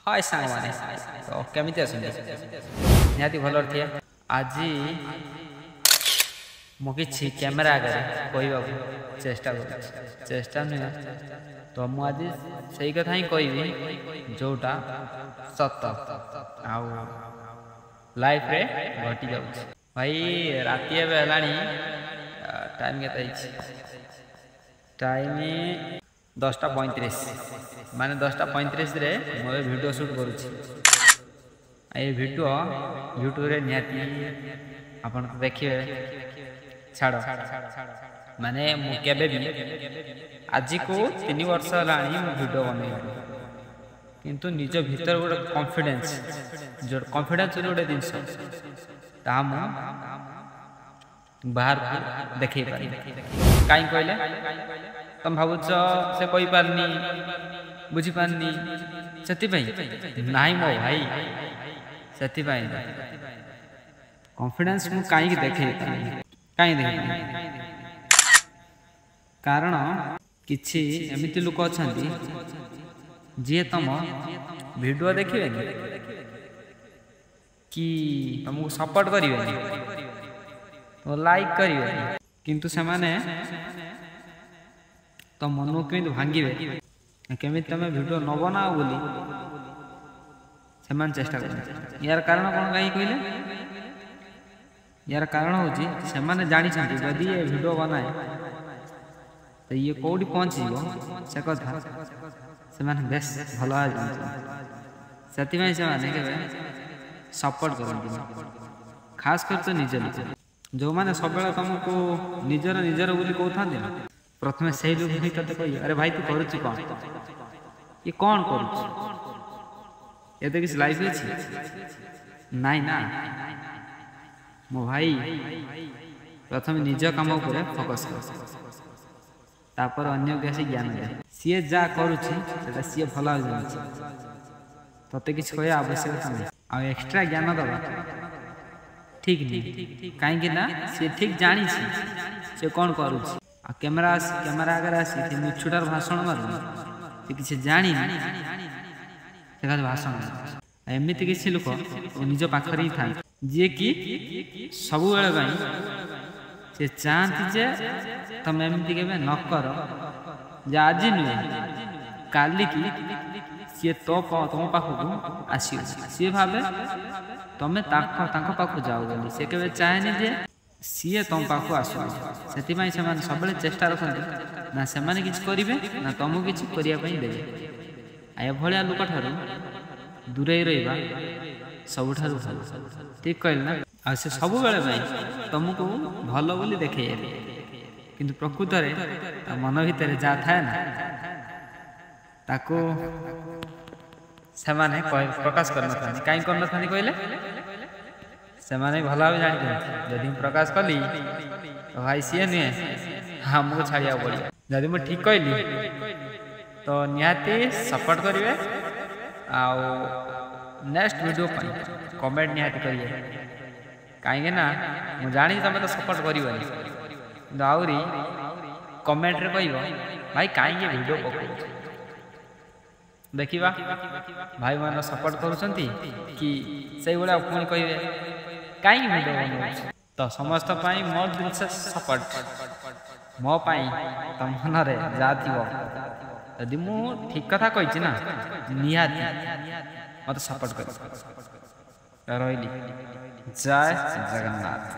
हाय सांग माने तो केमिति अछन निहाती भलर थिया आज मो कि कैमेरा आगे कहवा चेष्टा कर चेष्टा नुह तो मु आज से कथा ही कहि जोटा सत आउ लाइफ रे घटी जाउ भाई राति एबे हलानी टाइम केते टाइम 10:35 माने 10:35 रे मो वीडियो शूट करूची ए वीडियो यूट्यूब रे निहाती आपन देखिए छाड़ माने मु केबे भी आज को 3 वर्ष लानी वीडियो बने किंतु निज भीतर गोटे कॉन्फिडेंस जो कॉन्फिडेंस गोटे जिनस ता मु बाहर देखै पारि काई कहले तुम भावुच से कहि पारनी बुझी पारनी सेति पई नाही मो भाई सेति पई कॉन्फिडेंस मु काई के देखै काई देखै कारण किछि एमिति लोक अछंती जे तुम वीडियो देखिबे कि तुमको सपोर्ट करिवे तो लाइक करिवे किंतु से माने तो मन केमिति भांगिबे केमिति तमे वीडियो न बनाओ बोली से मान चेष्टा कर यार कारण कोन काई कहले यार कारण होची से माने जानि छथि यदि ये वीडियो बनाए तो ये कोडी पहुंच जीवो से कथा से माने बेस भलो आ सेति में से माने के सपोर्ट करन खास कर तो निज जो माने सब बेला तुमको निजर निजर बोली कहथांती ना प्रथमे से लोग भी तते कहि अरे भाई तू करूची कोन ये कौन करूची ये तो किस लाइफ अछि नाही ना मो भाई प्रथम निज काम ऊपर फोकस कर तापर अन्य के ज्ञान दे सीए जा करूची सेटा सीए भला हो जाय तते किछ कहे आवश्यकता नहीं आ एक्स्ट्रा ज्ञान दबा ठीक नहीं काहे कि ना से ठीक जानी छी से कौन करूची आ कैमरा आगे आसी ते मिछुटार भाषण मारू ते किछ जानी से खाली भाषण एमिति किछ लोक निज पाखर ही था जे कि सब बेले भाई से चाहती जे तुम एमिति केबे न कर जे आज नुहे काली की सी तो तुम पाखक आसी सी भावे तमें पाख जाओ बोली से केबे चाहेनी जे सीए तुम पाख आसु से सब चेष्टा रखते ना से किछ करिवे ना तुमको किछ करिया पई देबे आ भलिया लोक ठारू दूरे रहिबा सबठारू भल ठीक कहल ना आ से सब बेले भाई तुमको भलो बोली देखे किंतु प्रकृत रे मन भीतर जा थाए ना ताको से माने प्रकाश करना था काई करना था कहले से माने भला भी जानि जदि प्रकाश कली तो भाई सी नुहे हमको छाड़िया पड़ी जदि मैं ठीक कहली तो निहाती सपोर्ट करिवे आउ नेक्स्ट वीडियो पर कमेंट निहाती करिए काहे ना मु जानि तमे तो सपोर्ट करिवनी आउरी कमेंट रे कहबो भाई काहे वीडियो पको देखिबा भाई मान सपोर्ट करूछंती कि सही बड़ा पुणी कहबे काई वीडियो बनाउ तो समस्त पाई मोर दिल से सपोर्ट मो पाई तम मन रे जाथिबो यदि मु ठीक कथा कहिछि ना निहाती मत सपोर्ट कर रहिली जय जगन्नाथ।